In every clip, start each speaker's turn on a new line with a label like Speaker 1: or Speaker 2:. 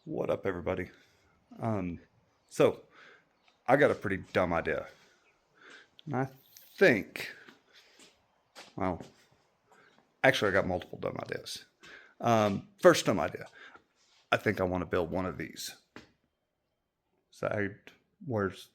Speaker 1: What up, everybody? So I got a pretty dumb idea, and I think, well, actually, I got multiple dumb ideas. First dumb idea, I think I want to build one of these. So where's,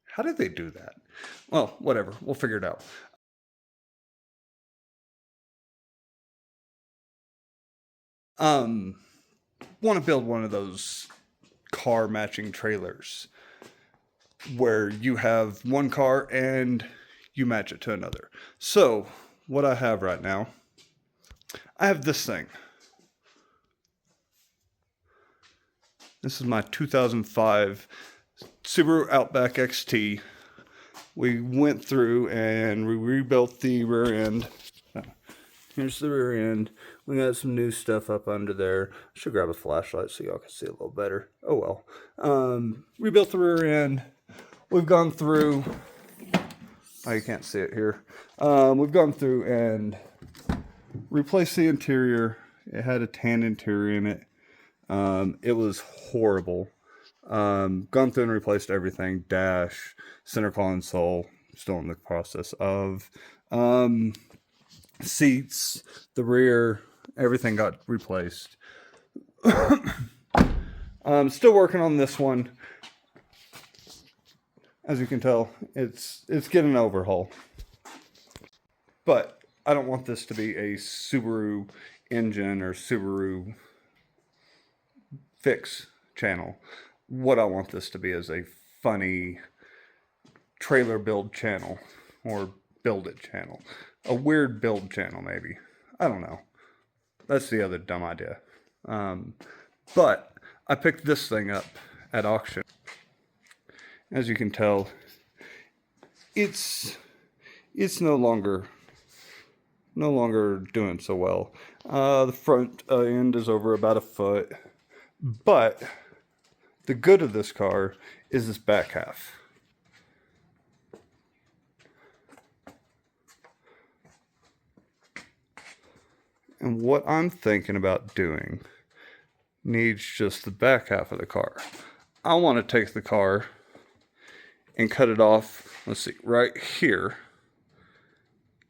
Speaker 1: how did they do that? Well, whatever, we'll figure it out. Um, want to build one of those car matching trailers where you have one car and you match it to another. So, what I have right now, I have this thing. This is my 2005 Subaru Outback XT. We went through and we rebuilt the rear end. Here's the rear end. We got some new stuff up under there. I should grab a flashlight so y'all can see a little better. Oh well. Rebuilt the rear end. We've gone through. Oh, you can't see it here. We've gone through and replaced the interior. It had a tan interior in it. It was horrible. Gone through and replaced everything. Dash, center console, still in the process of. Seats, the rear, everything got replaced. Still working on this one. As you can tell, it's getting an overhaul. But I don't want this to be a Subaru engine or Subaru fix channel. What I want this to be is a funny trailer build channel or build it channel. A weird build channel, maybe. I don't know. That's the other dumb idea. But I picked this thing up at auction. As you can tell, it's no longer doing so well. The front end is over about a foot. But the good of this car is this back half. And what I'm thinking about doing needs just the back half of the car. I want to take the car and cut it off, let's see, right here.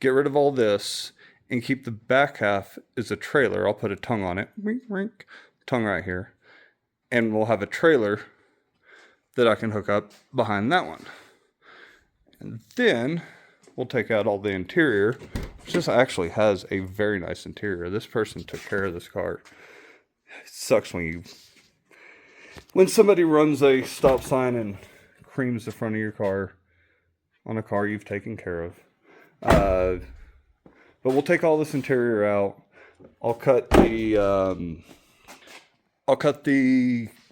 Speaker 1: Get rid of all this and keep the back half as a trailer. I'll put a tongue on it. Wink, wink. Tongue right here. And we'll have a trailer that I can hook up behind that one. And then we'll take out all the interior. This actually has a very nice interior. This person took care of this car. It sucks when somebody runs a stop sign and creams the front of your car on a car you've taken care of. But we'll take all this interior out. I'll cut the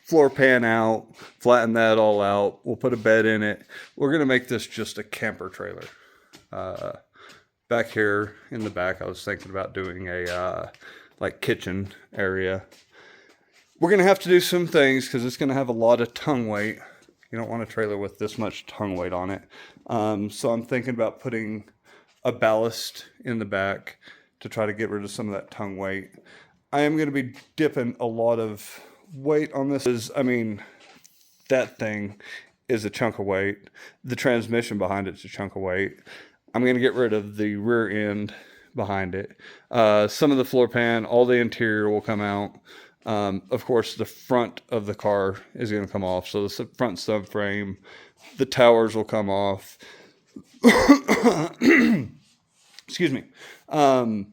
Speaker 1: floor pan out, flatten that all out. We'll put a bed in it. We're gonna make this just a camper trailer. Back here in the back, I was thinking about doing a like kitchen area. We're gonna have to do some things because it's gonna have a lot of tongue weight. You don't want a trailer with this much tongue weight on it. So I'm thinking about putting a ballast in the back to try to get rid of some of that tongue weight. I am gonna be dipping a lot of weight on this. That thing is a chunk of weight. The transmission behind it's a chunk of weight. I'm going to get rid of the rear end behind it. Some of the floor pan, all the interior will come out. Of course, the front of the car is going to come off. So the front subframe, the towers will come off. Excuse me. All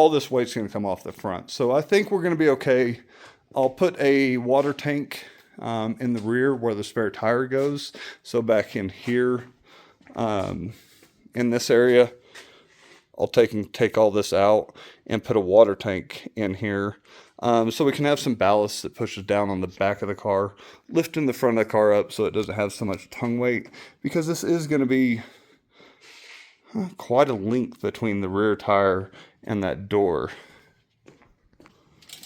Speaker 1: this weight's going to come off the front. So I think we're going to be okay. I'll put a water tank in the rear where the spare tire goes. So back in here, in this area, I'll take all this out and put a water tank in here. So we can have some ballast that pushes down on the back of the car, lifting the front of the car up so it doesn't have so much tongue weight, because this is going to be quite a length between the rear tire and that door.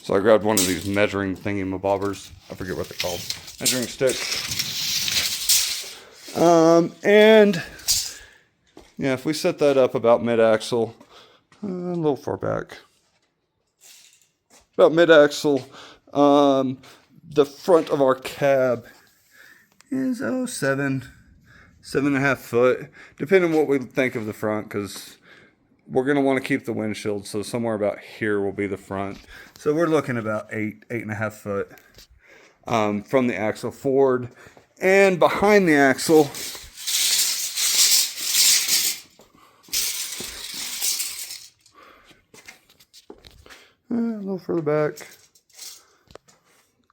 Speaker 1: So I grabbed one of these measuring thingy-mabobbers. I forget what they're called. Measuring sticks. And yeah, if we set that up about mid-axle, a little far back. about mid-axle. The front of our cab is 7.5 foot, depending on what we think of the front, because we're going to want to keep the windshield, so somewhere about here will be the front. So we're looking about 8.5 foot from the axle forward. And behind the axle, a little further back,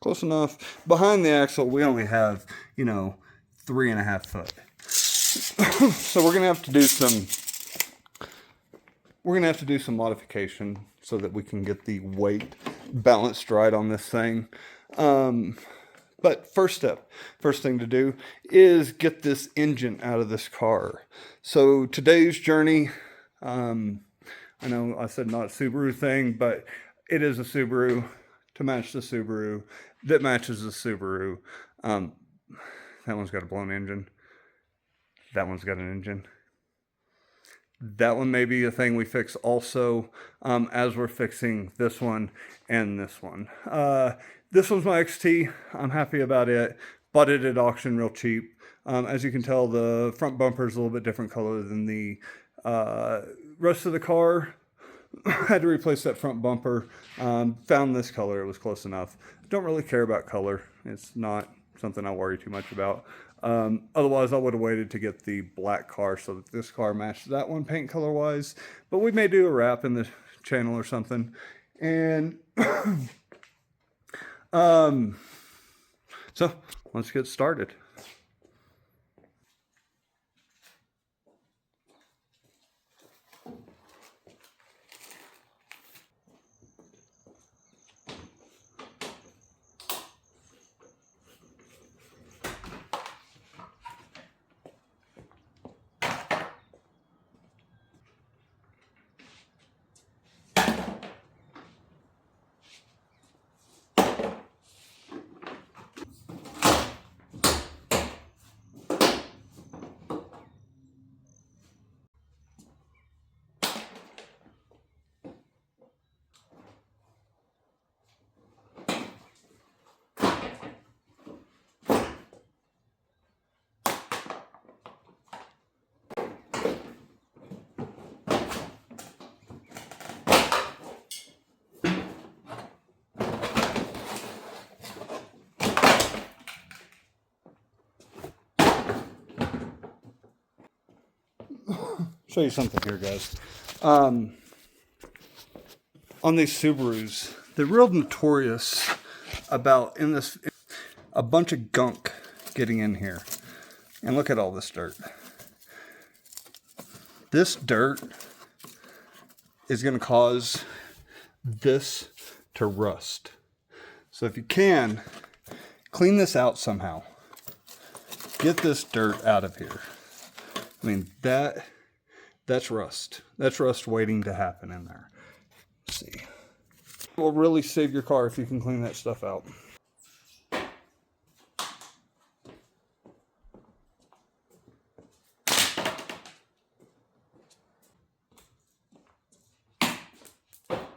Speaker 1: close enough. Behind the axle, we only have, 3.5 foot. So we're going to have to do some modification so that we can get the weight balanced right on this thing. But first thing to do is get this engine out of this car. So today's journey, I know I said not a Subaru thing, but it is a Subaru to match the Subaru that matches the Subaru. That one's got a blown engine. That one's got an engine. That one may be a thing we fix also, as we're fixing this one and this one. This one's my XT. I'm happy about it. Bought it at auction real cheap. As you can tell, the front bumper is a little bit different color than the rest of the car. Had to replace that front bumper. Found this color. It was close enough. Don't really care about color. It's not something I worry too much about. Otherwise, I would have waited to get the black car so that this car matched that one paint color wise. But we may do a wrap in the channel or something. And so let's get started. Show you something here, guys. On these Subarus, they're real notorious about a bunch of gunk getting in here. And look at all this dirt. This dirt is going to cause this to rust. So if you can, clean this out somehow. Get this dirt out of here. I mean, that's rust. That's rust waiting to happen in there. Let's see. It will really save your car if you can clean that stuff out. That's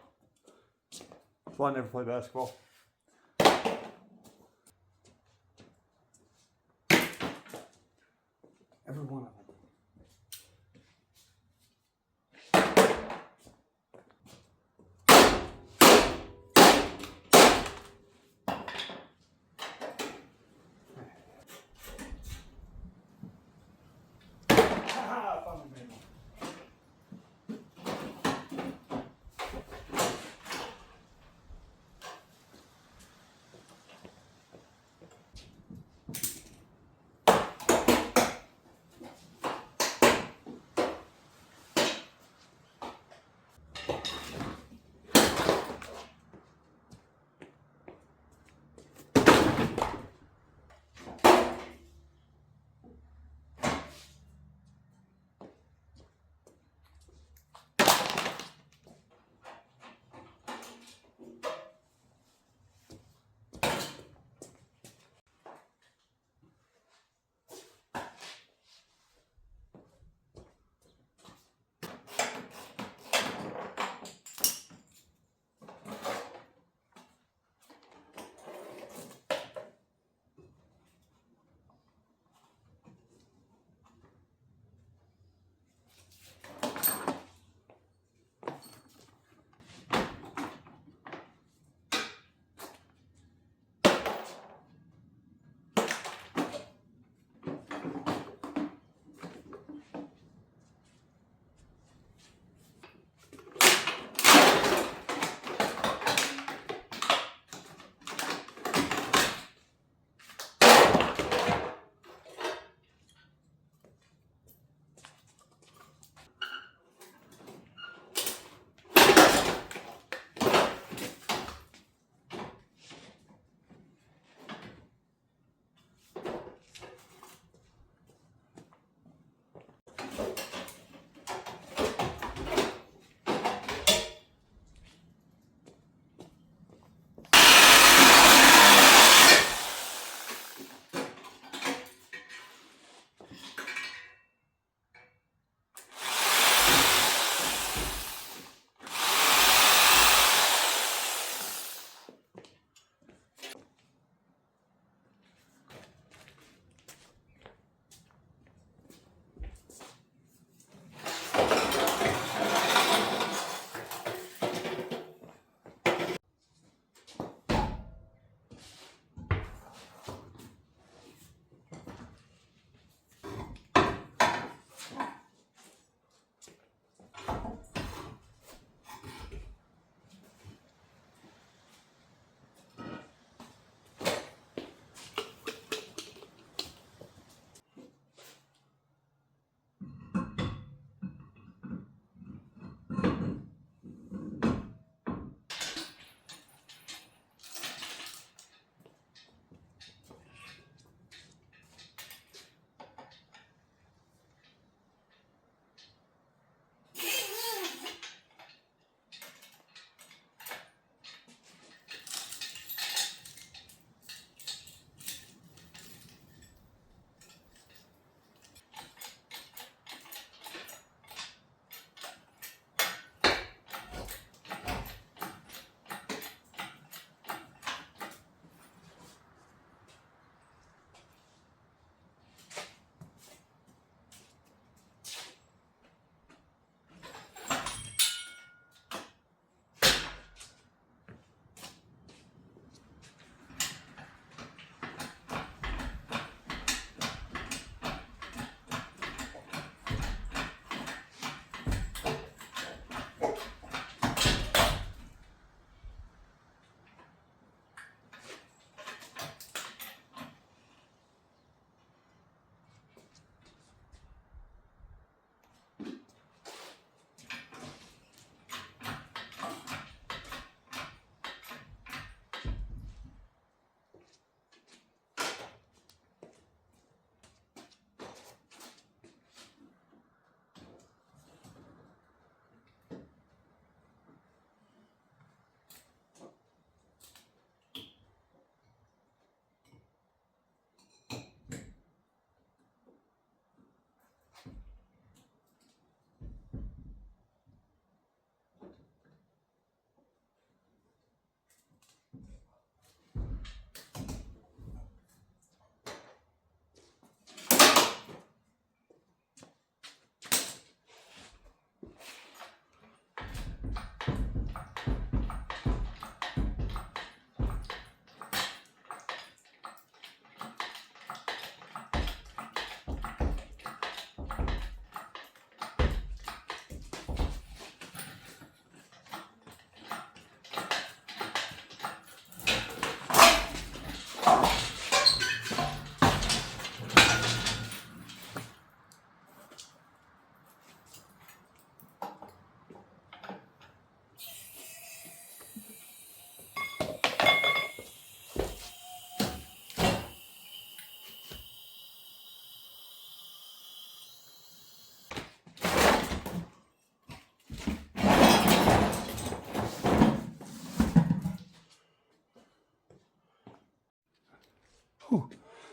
Speaker 1: why I never play basketball. Every one of them.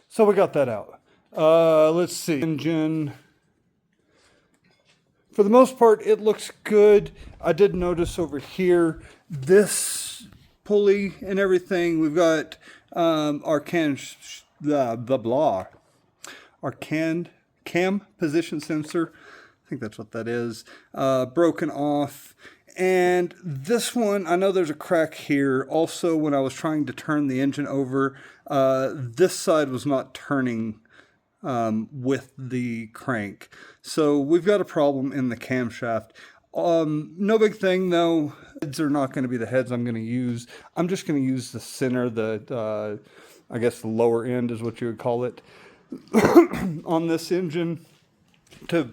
Speaker 1: So we got that out. Let's see. Engine. For the most part, it looks good. I did notice over here, this pulley and everything, we've got our our cam position sensor. I think that's what that is. Broken off. And this one, I know there's a crack here. Also, when I was trying to turn the engine over, this side was not turning with the crank. So we've got a problem in the camshaft. No big thing though. Heads are not going to be the heads I'm going to use. I'm just going to use the center, I guess the lower end is what you would call it, on this engine to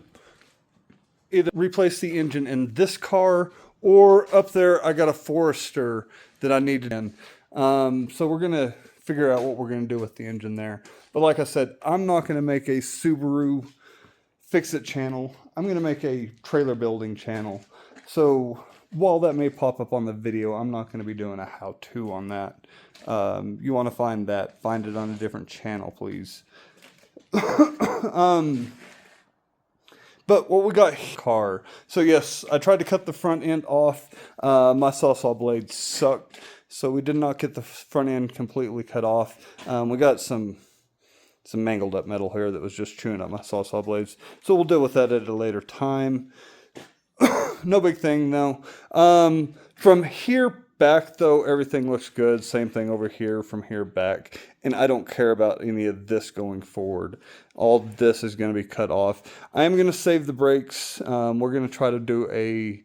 Speaker 1: either replace the engine in this car or up there I got a Forester that I needed in. So we're going to figure out what we're going to do with the engine there. But like I said, I'm not going to make a Subaru fix-it channel. I'm going to make a trailer building channel. So while that may pop up on the video, I'm not going to be doing a how-to on that. You want to find that, find it on a different channel, please. But what we got here, car. So yes, I tried to cut the front end off. My saw blade sucked, so we did not get the front end completely cut off. We got some mangled up metal here that was just chewing up my saw blades. So we'll deal with that at a later time. No big thing though. From here back though, everything looks good. Same thing over here from here back. And I don't care about any of this going forward. All this is going to be cut off. I am going to save the brakes. We're going to try to do a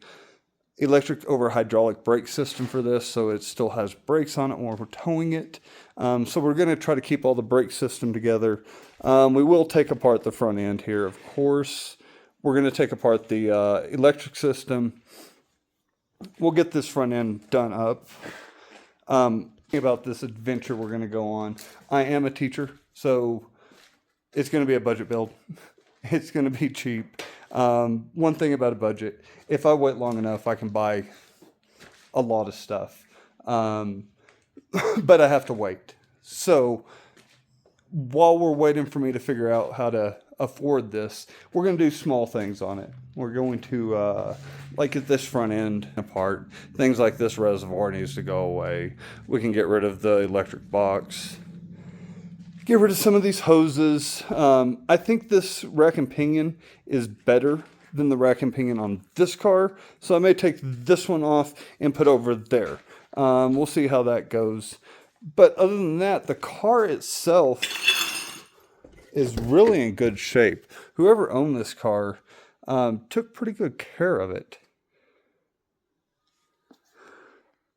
Speaker 1: electric over hydraulic brake system for this, so it still has brakes on it when we're towing it. So we're going to try to keep all the brake system together. We will take apart the front end here, of course. We're going to take apart the electric system. We'll get this front end done up. About this adventure we're going to go on. I am a teacher, so it's going to be a budget build. It's going to be cheap. One thing about a budget, if I wait long enough, I can buy a lot of stuff. But I have to wait. So while we're waiting for me to figure out how to afford this, we're going to do small things on it. We're going to, like get this front end apart. Things like this reservoir needs to go away. We can get rid of the electric box. Get rid of some of these hoses. I think this rack and pinion is better than the rack and pinion on this car. So I may take this one off and put over there. We'll see how that goes. But other than that, the car itself is really in good shape. Whoever owned this car took pretty good care of it.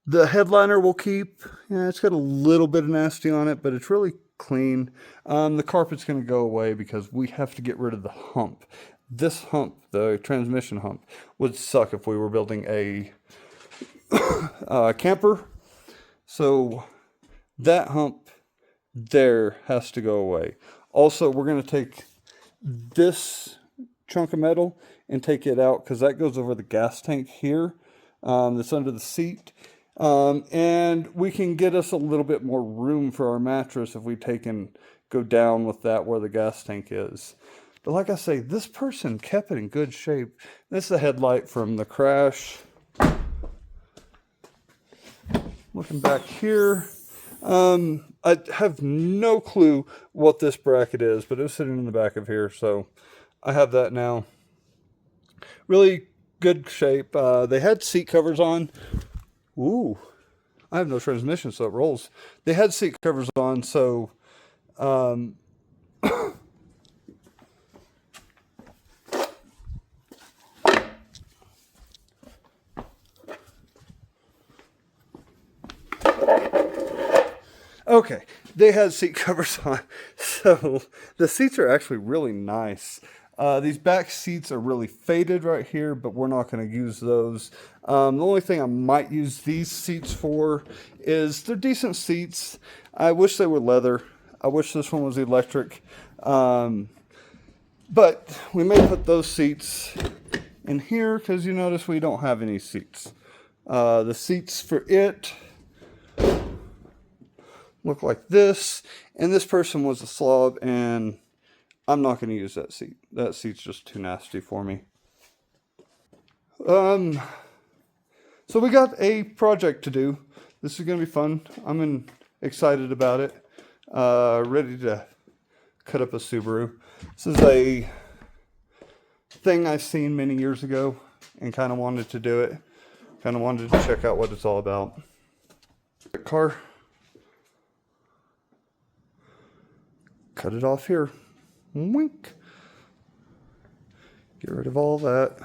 Speaker 1: The headliner we'll keep. Yeah, it's got a little bit of nasty on it, but it's really clean. The carpet's going to go away because we have to get rid of the hump. This hump, the transmission hump, would suck if we were building a camper. So that hump there has to go away. Also, we're going to take this chunk of metal and take it out because that goes over the gas tank here that's under the seat. And we can get us a little bit more room for our mattress if we take and go down with that where the gas tank is. But like I say, this person kept it in good shape. This is the headlight from the crash. Looking back here, I have no clue what this bracket is, but it was sitting in the back of here, so I have that now. Really good shape. They had seat covers on. Ooh, I have no transmission, so it rolls. They had seat covers on, so okay, they had seat covers on, so the seats are actually really nice. These back seats are really faded right here, but we're not going to use those. The only thing I might use these seats for is they're decent seats. I wish they were leather. I wish this one was electric. But we may put those seats in here because you notice we don't have any seats. The seats for it, look like this. And this person was a slob, and I'm not going to use that seat. That seat's just too nasty for me. So we got a project to do. This is going to be fun. I'm excited about it. Ready to cut up a Subaru. This is a thing I've seen many years ago and kind of wanted to do it. Kind of wanted to check out what it's all about. Car. Cut it off here. Wink. Get rid of all that.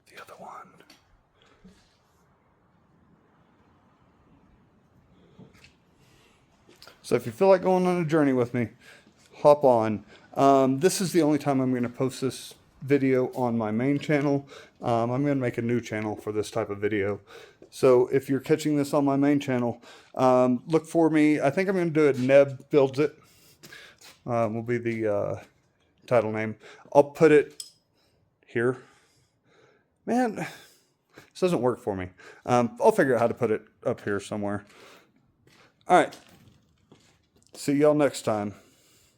Speaker 1: The other one. So if you feel like going on a journey with me, hop on. This is the only time I'm going to post this video on my main channel. I'm going to make a new channel for this type of video. So if you're catching this on my main channel, look for me. I think I'm going to do it. Neb Builds It will be the title name. I'll put it here. Man, this doesn't work for me. I'll figure out how to put it up here somewhere. All right. See y'all next time.